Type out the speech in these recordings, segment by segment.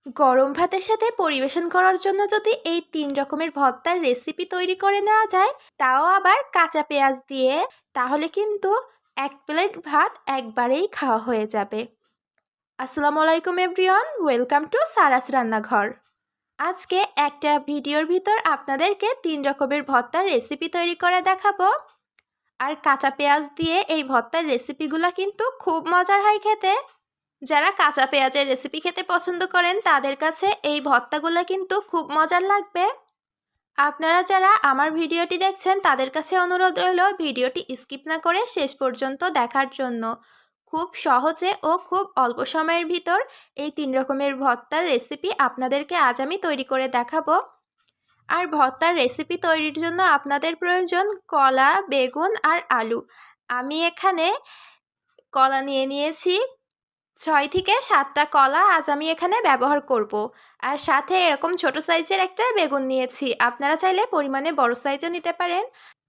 গরম ভাতের সাথে পরিবেশন করার জন্য যদি এই ৩ রকমের ভর্তার রেসিপি তৈরি করে নেওয়া যায়, তাও আবার কাঁচা পেঁয়াজ দিয়ে, তাহলে কিন্তু ১ প্লেট ভাত একবারেই খাওয়া হয়ে যাবে। আসসালামু আলাইকুম এভরিওয়ান, ওয়েলকাম টু সারাস রান্নাঘর। আজকে একটা ভিডিওর ভিতর আপনাদেরকে ৩ রকমের ভর্তার রেসিপি তৈরি করে দেখাবো। আর কাঁচা পেঁয়াজ দিয়ে এই ভর্তার রেসিপিগুলো কিন্তু খুব মজার হয় খেতে। যারা কাঁচা পেঁয়াজের রেসিপি খেতে পছন্দ করেন তাদের কাছে এই ভর্তাগুলো কিন্তু খুব মজার লাগবে। আপনারা যারা আমার ভিডিওটি দেখছেন তাদের কাছে অনুরোধ রইল ভিডিওটি স্কিপ না করে শেষ পর্যন্ত দেখার জন্য। খুব সহজে ও খুব অল্প সময়ের ভিতর এই ৩ রকমের ভর্তার রেসিপি আপনাদেরকে আজ আমি তৈরি করে দেখাবো। আর ভর্তার রেসিপি তৈরির জন্য আপনাদের প্রয়োজন কলা, বেগুন আর আলু। আমি এখানে কলা নিয়ে নিয়েছি ৬ থেকে ৭টা কলা আজ আমি এখানে ব্যবহার করব। আর সাথে এরকম ছোট সাইজের একটা বেগুন নিয়েছি। আপনারা চাইলে পরিমাণে বড় সাইজও নিতে পারেন।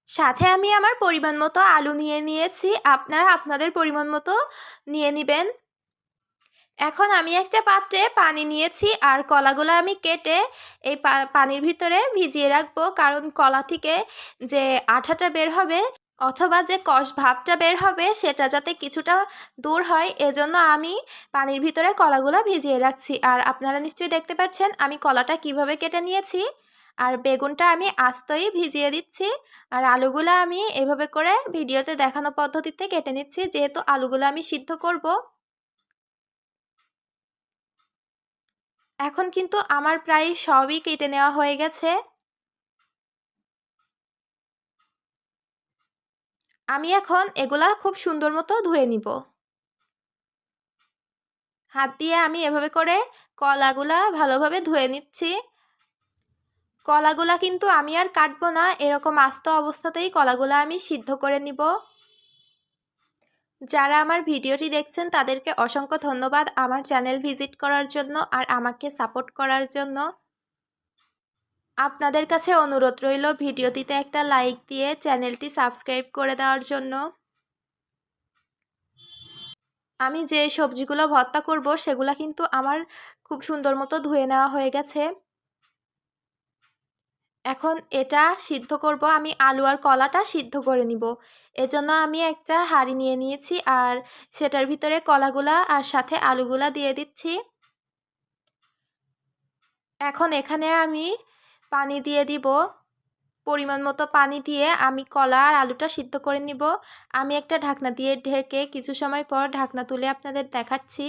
সাথে আমি আমার পরিমাণ মতো আলু নিয়ে নিয়েছি। আপনারা আপনাদের পরিমাণ মতো নিয়ে নেবেন। এখন আমি একটা পাত্রে পানি নিয়েছি আর কলাগুলো আমি কেটে এই পানির ভিতরে ভিজিয়ে রাখবো, কারণ কলা থেকে যে আঠাটা বের হবে অথবা যে কষ ভাবটা বের হবে সেটা যাতে কিছুটা দূর হয়, এজন্য আমি পানির ভিতরে কলাগুলো ভিজিয়ে রাখছি। আর আপনারা নিশ্চয়ই দেখতে পাচ্ছেন আমি কলাটা কিভাবে কেটে নিয়েছি। আর বেগুনটা আমি আস্তই ভিজিয়ে দিচ্ছি। আর আলুগুলো আমি এভাবে করে ভিডিওতে দেখানো পদ্ধতিতে কেটে নিচ্ছি, যেহেতু আলুগুলো আমি সিদ্ধ করব। এখন কিন্তু আমার প্রায় সবই কেটে নেওয়া হয়ে গেছে। আমি এখন এগুলা খুব সুন্দর মতো ধুয়ে নিব। হাত দিয়ে আমি এভাবে করে কলাগুলা ভালোভাবে ধুয়ে নিচ্ছি। কলাগুলা কিন্তু আমি আর কাটবো না, এরকম আস্ত অবস্থাতেই কলাগুলা আমি সিদ্ধ করে নিব। যারা আমার ভিডিওটি দেখছেন তাদেরকে অসংখ্য ধন্যবাদ আমার চ্যানেল ভিজিট করার জন্য আর আমাকে সাপোর্ট করার জন্য। আপনাদের কাছে অনুরোধ রইল ভিডিওটিতে একটা লাইক দিয়ে চ্যানেলটি সাবস্ক্রাইব করে দেওয়ার জন্য। আমি যে সবজিগুলো ভর্তা করব সেগুলো কিন্তু আমার খুব সুন্দর মতো ধুয়ে নেওয়া হয়ে গেছে। এখন এটা সিদ্ধ করব, আমি আলু আর কলাটা সিদ্ধ করে নিব। এজন্য আমি একটা হাঁড়ি নিয়ে নিয়েছি আর সেটার ভিতরে কলাগুলা আর সাথে আলুগুলা দিয়ে দিচ্ছি। এখন এখানে আমি পানি দিয়ে দিব। পরিমাণ মতো পানি দিয়ে আমি কলা আর আলুটা সিদ্ধ করে নিব। আমি একটা ঢাকনা দিয়ে ঢেকে কিছু সময় পর ঢাকনা তুলে আপনাদের দেখাচ্ছি।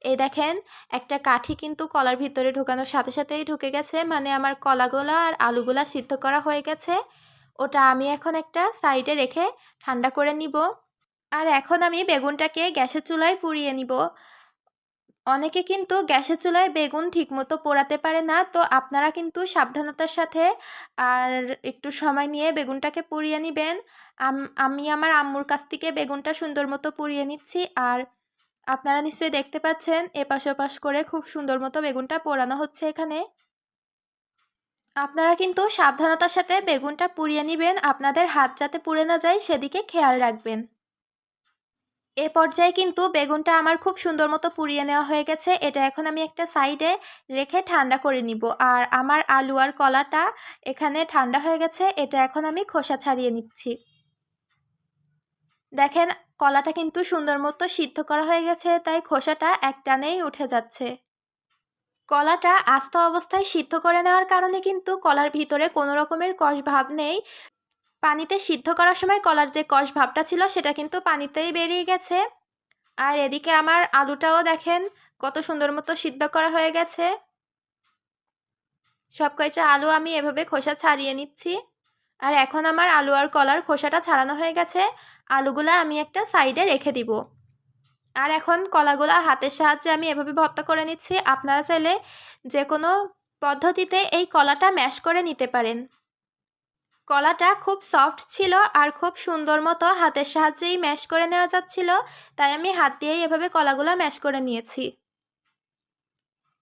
এই দেখেন, একটা কাঠি কিন্তু কলার ভিতরে ঢোকানোর সাথে সাথেই ঢুকে গেছে, মানে আমার কলাগুলা আর আলুগুলা সিদ্ধ করা হয়ে গেছে। ওটা আমি এখন একটা সাইডে রেখে ঠান্ডা করে নিব। আর এখন আমি বেগুনটাকে গ্যাসের চুলায় পুড়িয়ে নিব। অনেকে কিন্তু গ্যাসের চুলায় বেগুন ঠিকমতো পোড়াতে পারে না, তো আপনারা কিন্তু সাবধানতার সাথে আর একটু সময় নিয়ে বেগুনটাকে পুড়িয়ে নেবেন। আমি আমার আম্মুর কাছ থেকে বেগুনটা সুন্দর মতো পুড়িয়ে নিচ্ছি। আর আপনারা নিশ্চয়ই দেখতে পাচ্ছেন এপাশ ওপাশ করে খুব সুন্দর মতো বেগুনটা পোড়ানো হচ্ছে এখানে। আপনারা কিন্তু সাবধানতার সাথে বেগুনটা পুড়িয়ে নেবেন, আপনাদের হাত যাতে পুড়ে না যায় সেদিকে খেয়াল রাখবেন। এ পর্যায়ে কিন্তু বেগুনটা আমার খুব সুন্দর মতো পুড়িয়ে নেওয়া হয়ে গেছে। এটা এখন আমি একটা সাইডে রেখে ঠান্ডা করে নিব। আর আমার আলু আর কলাটা এখানে ঠান্ডা হয়ে গেছে, এটা এখন আমি খোসা ছাড়িয়ে নিচ্ছি। দেখেন, কলাটা কিন্তু সুন্দর মতো সিদ্ধ করা হয়ে গেছে, তাই খোসাটা একটানেই উঠে যাচ্ছে। কলাটা আস্ত অবস্থায় সিদ্ধ করে নেওয়ার কারণে কিন্তু কলার ভিতরে কোনো রকমের কষ ভাব নেই। পানিতে সিদ্ধ করার সময় কলার যে কষ ভাবটা ছিল সেটা কিন্তু পানিতেই বেরিয়ে গেছে। আর এদিকে আমার আলুটাও দেখেন কত সুন্দর মতো সিদ্ধ করা হয়ে গেছে। সব কয়টা আলু আমি এভাবে খোসা ছাড়িয়ে নিচ্ছি। আর এখন আমার আলু আর কলার খোসাটা ছাড়ানো হয়ে গেছে। আলুগুলা আমি একটা সাইডে রেখে দিব। আর এখন কলাগুলা হাতের সাহায্যে আমি এভাবে ভর্তা করে নিচ্ছি। আপনারা চাইলে যে কোনো পদ্ধতিতে এই কলাটা ম্যাশ করে নিতে পারেন। কলাটা খুব সফট ছিল আর খুব সুন্দর মতো হাতের সাহায্যেই ম্যাশ করে নেওয়া যাচ্ছিল, তাই আমি হাত দিয়েই এভাবে কলাগুলা ম্যাশ করে নিয়েছি।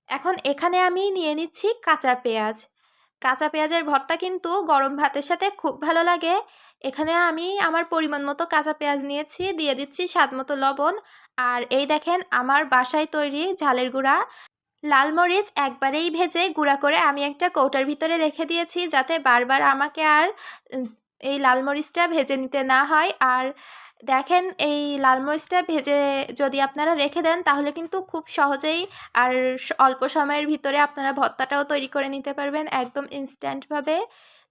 এখন এখানে আমি নিয়ে নিচ্ছি কাঁচা পেঁয়াজ। কাঁচা পেঁয়াজের ভর্তা কিন্তু গরম ভাতের সাথে খুব ভালো লাগে। এখানে আমি আমার পরিমাণ মতো কাঁচা পেঁয়াজ নিয়েছি, দিয়ে দিচ্ছি স্বাদ মতো লবণ। আর এই দেখেন আমার বাসায় তৈরি ঝালের গুঁড়া। লাল মরিচ একবারেই ভেজে গুঁড়া করে আমি একটা কৌটার ভিতরে রেখে দিয়েছি, যাতে বারবার আমাকে আর এই লাল মরিচটা ভেজে নিতে না হয়। আর দেখেন, এই লাল মরিচটা ভেজে যদি আপনারা রেখে দেন তাহলে কিন্তু খুব সহজেই আর অল্প সময়ের ভিতরে আপনারা ভর্তাটাও তৈরি করে নিতে পারবেন একদম ইনস্ট্যান্টভাবে।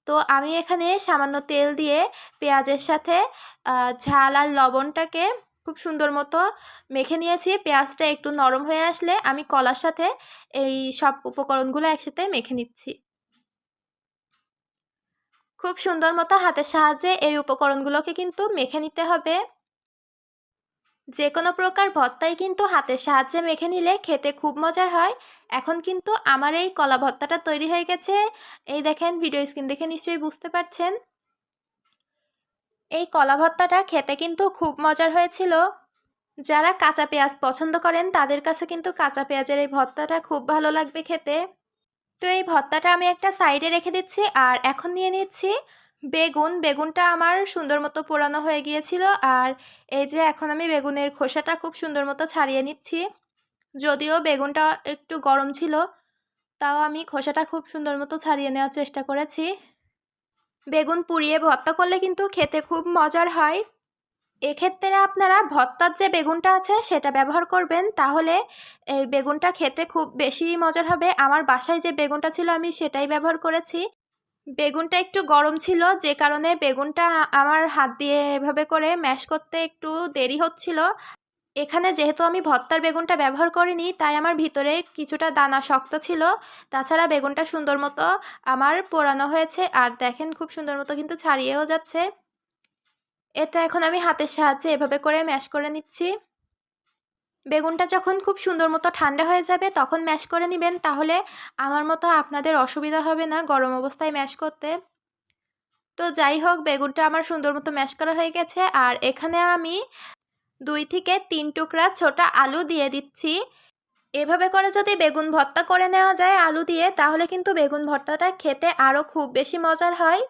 তো আমি এখানে সামান্য তেল দিয়ে পেঁয়াজের সাথে ঝাল আর লবণটাকে খুব সুন্দর মতো মেখে নিয়েছি। পেঁয়াজটা একটু নরম হয়ে আসলে আমি কলার সাথে এই সব উপকরণগুলো একসাথে মেখে নিচ্ছি। খুব সুন্দর মতো হাতের সাহায্যে এই উপকরণগুলোকে কিন্তু মেখে নিতে হবে। যে কোনো প্রকার ভর্তাই কিন্তু হাতের সাহায্যে মেখে নিলে খেতে খুব মজার হয়। এখন কিন্তু আমার এই কলা ভর্তাটা তৈরি হয়ে গেছে। এই দেখেন, ভিডিও স্ক্রিন দেখে নিশ্চয়ই বুঝতে পারছেন। এই কলা ভর্তাটা খেতে কিন্তু খুব মজার হয়েছিল। যারা কাঁচা পেঁয়াজ পছন্দ করেন তাদের কাছে কিন্তু কাঁচা পেঁয়াজের এই ভর্তাটা খুব ভালো লাগবে খেতে। তো এই ভর্তাটা আমি একটা সাইডে রেখে দিচ্ছি। আর এখন নিয়ে নিচ্ছি বেগুন। বেগুনটা আমার সুন্দর মতো পোড়ানো হয়ে গিয়েছিল। আর এই যে এখন আমি বেগুনের খোসাটা খুব সুন্দর মতো ছাড়িয়ে নিচ্ছি। যদিও বেগুনটা একটু গরম ছিল, তাও আমি খোসাটা খুব সুন্দর মতো ছাড়িয়ে নেওয়ার চেষ্টা করেছি। বেগুন পুড়িয়ে ভর্তা করলে কিন্তু খেতে খুব মজার হয়। এক্ষেত্রে আপনারা ভর্তার যে বেগুনটা আছে সেটা ব্যবহার করবেন, তাহলে এই বেগুনটা খেতে খুব বেশি মজার হবে। আমার বাসায় যে বেগুনটা ছিল আমি সেটাই ব্যবহার করেছি। বেগুনটা একটু গরম ছিল, যে কারণে বেগুনটা আমার হাত দিয়ে এভাবে করে ম্যাশ করতে একটু দেরি হচ্ছিল। এখানে যেহেতু আমি ভর্তার বেগুনটা ব্যবহার করিনি, তাই আমার ভিতরে কিছুটা দানা শক্ত ছিল। তাছাড়া বেগুনটা সুন্দর মতো আমার পোড়ানো হয়েছে। আর দেখেন, খুব সুন্দর মতো কিন্তু ছাড়িয়েও যাচ্ছে। এটা এখন আমি হাতের সাহায্যে এভাবে করে ম্যাশ করে নিচ্ছি। বেগুনটা যখন খুব সুন্দর মতো ঠান্ডা হয়ে যাবে তখন ম্যাশ করে নেবেন, তাহলে আমার মতো আপনাদের অসুবিধা হবে না গরম অবস্থায় ম্যাশ করতে। তো যাই হোক, বেগুনটা আমার সুন্দর মতো ম্যাশ করা হয়ে গেছে। আর এখানে আমি 2 থেকে 3 টুকরা ছোট আলু দিয়ে দিচ্ছি। এভাবে করে যদি বেগুন ভর্তা করে নেওয়া যায় আলু দিয়ে, তাহলে কিন্তু বেগুন ভর্তাটা খেতে আরও খুব বেশি মজার হয়।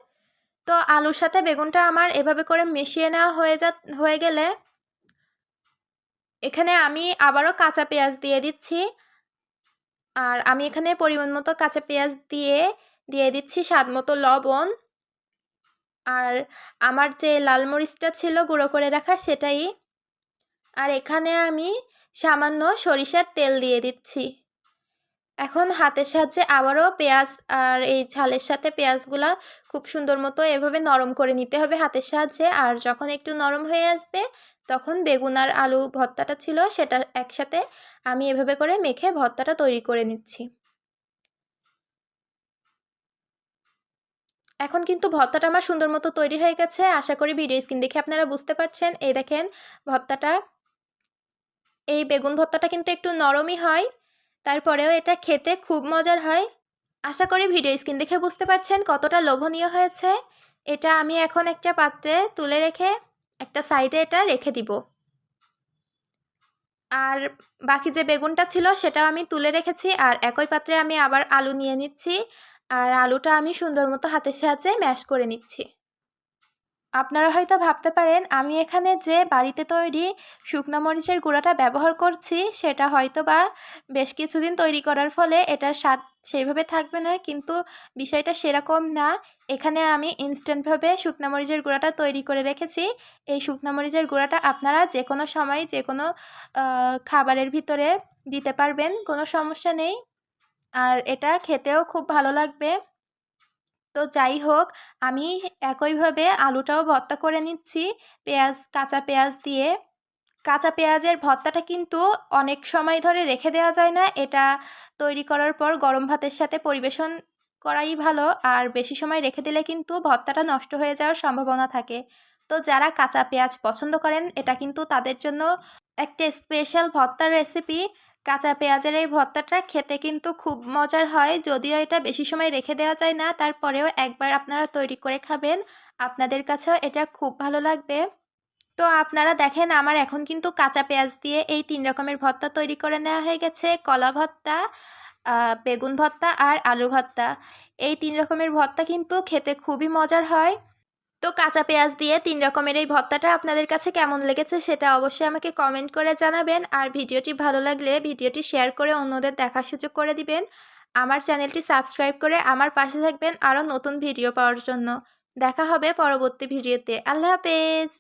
তো আলুর সাথে বেগুনটা আমার এভাবে করে মিশিয়ে নেওয়া হয়ে গেলে এখানে আমি আবারও কাঁচা পেঁয়াজ দিয়ে দিচ্ছি। আর আমি এখানে পরিমাণ মতো কাঁচা পেঁয়াজ দিয়ে দিচ্ছি স্বাদ মতো লবণ। আর আমার যে লাল মরিচটা ছিল গুঁড়ো করে রাখা সেটাই। আর এখানে আমি সামান্য সরিষার তেল দিয়ে দিচ্ছি। এখন হাতের সাহায্যে আবারও পেঁয়াজ আর এই ঝালের সাথে পেঁয়াজগুলা খুব সুন্দর মতো এভাবে নরম করে নিতে হবে হাতের সাহায্যে। আর যখন একটু নরম হয়ে আসবে তখন বেগুন আর আলু ভর্তাটা ছিল সেটা একসাথে আমি এভাবে করে মেখে ভর্তাটা তৈরি করে নিচ্ছি। এখন কিন্তু ভর্তাটা আমার সুন্দর মতো তৈরি হয়ে গেছে। আশা করি ভিডিও স্ক্রিন দেখে আপনারা বুঝতে পারছেন। এই দেখেন ভর্তাটা, এই বেগুন ভর্তাটা কিন্তু একটু নরমই হয়, তারপরেও এটা খেতে খুব মজার হয়। আশা করি ভিডিও স্ক্রিন দেখে বুঝতে পারছেন কতটা লোভনীয় হয়েছে। এটা আমি এখন একটা পাত্রে তুলে রেখে একটা সাইডে এটা রেখে দিব। আর বাকি যে বেগুনটা ছিল সেটাও আমি তুলে রেখেছি। আর একই পাত্রে আমি আবার আলু নিয়ে নিচ্ছি। আর আলুটা আমি সুন্দর মতো হাতের সাহায্যে ম্যাশ করে নিচ্ছি। আপনারা হয়তো ভাবতে পারেন আমি এখানে যে বাড়িতে তৈরি শুকনো মরিচের গুঁড়াটা ব্যবহার করছি সেটা হয়তো বা বেশ কিছুদিন তৈরি করার ফলে এটার স্বাদ সেইভাবে থাকবে না, কিন্তু বিষয়টা সেরকম না। এখানে আমি ইনস্ট্যান্টভাবে শুকনো মরিচের গুঁড়াটা তৈরি করে রেখেছি। এই শুকনো মরিচের গুঁড়াটা আপনারা যে কোনো সময় যে কোনো খাবারের ভিতরে দিতে পারবেন, কোনো সমস্যা নেই। আর এটা খেতেও খুব ভালো লাগবে। তো যাই হোক, আমি একইভাবে আলুটাও ভর্তা করে নিচ্ছি কাঁচা পেঁয়াজ দিয়ে। কাঁচা পেঁয়াজের ভর্তাটা কিন্তু অনেক সময় ধরে রেখে দেওয়া যায় না। এটা তৈরি করার পর গরম ভাতের সাথে পরিবেশন করাই ভালো। আর বেশি সময় রেখে দিলে কিন্তু ভর্তাটা নষ্ট হয়ে যাওয়ার সম্ভাবনা থাকে। তো যারা কাঁচা পেঁয়াজ পছন্দ করেন এটা কিন্তু তাদের জন্য একটা স্পেশাল ভর্তার রেসিপি। কাঁচা পেঁয়াজের এই ভর্তাটা খেতে কিন্তু খুব মজার হয়। যদিও এটা বেশি সময় রেখে দেওয়া যায় না, তারপরেও একবার আপনারা তৈরি করে খাবেন, আপনাদের কাছেও এটা খুব ভালো লাগবে। তো আপনারা দেখেন, আমার এখন কিন্তু কাঁচা পেঁয়াজ দিয়ে এই 3 রকমের ভর্তা তৈরি করে নেওয়া হয়ে গেছে। কলা ভর্তা, বেগুন ভর্তা আর আলু ভর্তা। এই 3 রকমের ভর্তা কিন্তু খেতে খুবই মজার হয়। তো তো কাঁচা পেঁয়াজ দিয়ে 3 রকমের এই ভর্তাটা আপনাদের কাছে কেমন লেগেছে সেটা অবশ্যই আমাকে কমেন্ট করে জানাবেন। আর ভিডিওটি ভালো লাগলে ভিডিওটি শেয়ার করে অন্যদের দেখার সুযোগ করে দিবেন। আমার চ্যানেলটি সাবস্ক্রাইব করে আমার পাশে থাকবেন আরও নতুন ভিডিও পাওয়ার জন্য। দেখা হবে পরবর্তী ভিডিওতে। আল্লাহ হাফেজ।